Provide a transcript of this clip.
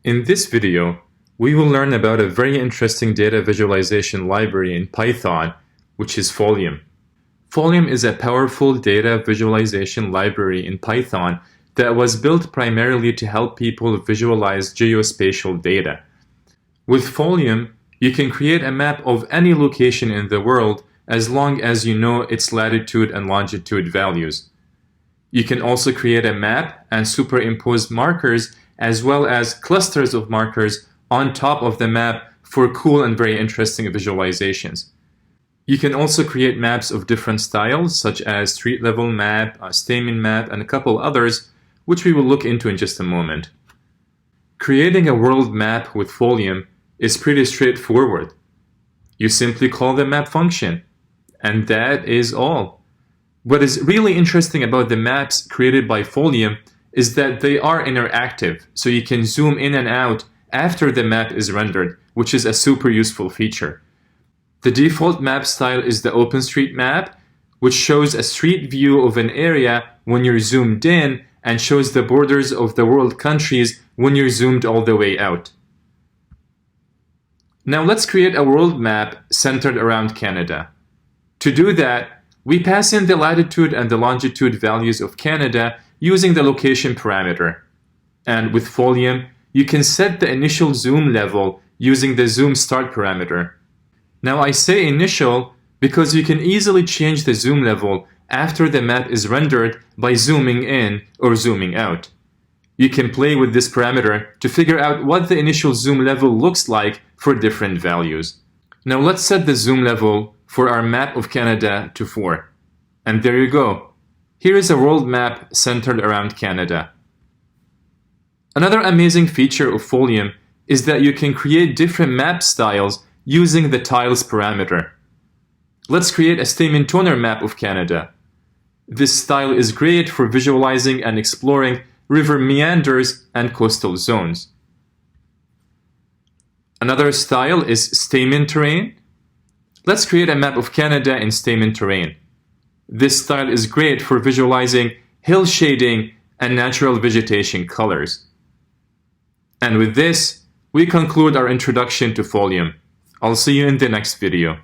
In this video, we will learn about a very interesting data visualization library in Python, which is Folium. Folium is a powerful data visualization library in Python that was built primarily to help people visualize geospatial data. With Folium, you can create a map of any location in the world as long as you know its latitude and longitude values. You can also create a map and superimpose markers as well as clusters of markers on top of the map for cool and very interesting visualizations. You can also create maps of different styles, such as street level map, a stamen map, and a couple others, which we will look into in just a moment. Creating a world map with Folium is pretty straightforward. You simply call the map function, and that is all. What is really interesting about the maps created by Folium is that they are interactive, so you can zoom in and out after the map is rendered, which is a super useful feature. The default map style is the OpenStreetMap, which shows a street view of an area when you're zoomed in and shows the borders of the world countries when you're zoomed all the way out. Now let's create a world map centered around Canada. To do that, we pass in the latitude and the longitude values of Canada using the location parameter. And with Folium, you can set the initial zoom level using the zoom start parameter. Now I say initial because you can easily change the zoom level after the map is rendered by zooming in or zooming out. You can play with this parameter to figure out what the initial zoom level looks like for different values. Now let's set the zoom level for our map of Canada to 4. And there you go. Here is a world map centered around Canada. Another amazing feature of Folium is that you can create different map styles using the tiles parameter. Let's create a stamen toner map of Canada. This style is great for visualizing and exploring river meanders and coastal zones. Another style is stamen terrain. Let's create a map of Canada in stamen terrain. This style is great for visualizing hill shading and natural vegetation colors. And with this, we conclude our introduction to Folium. I'll see you in the next video.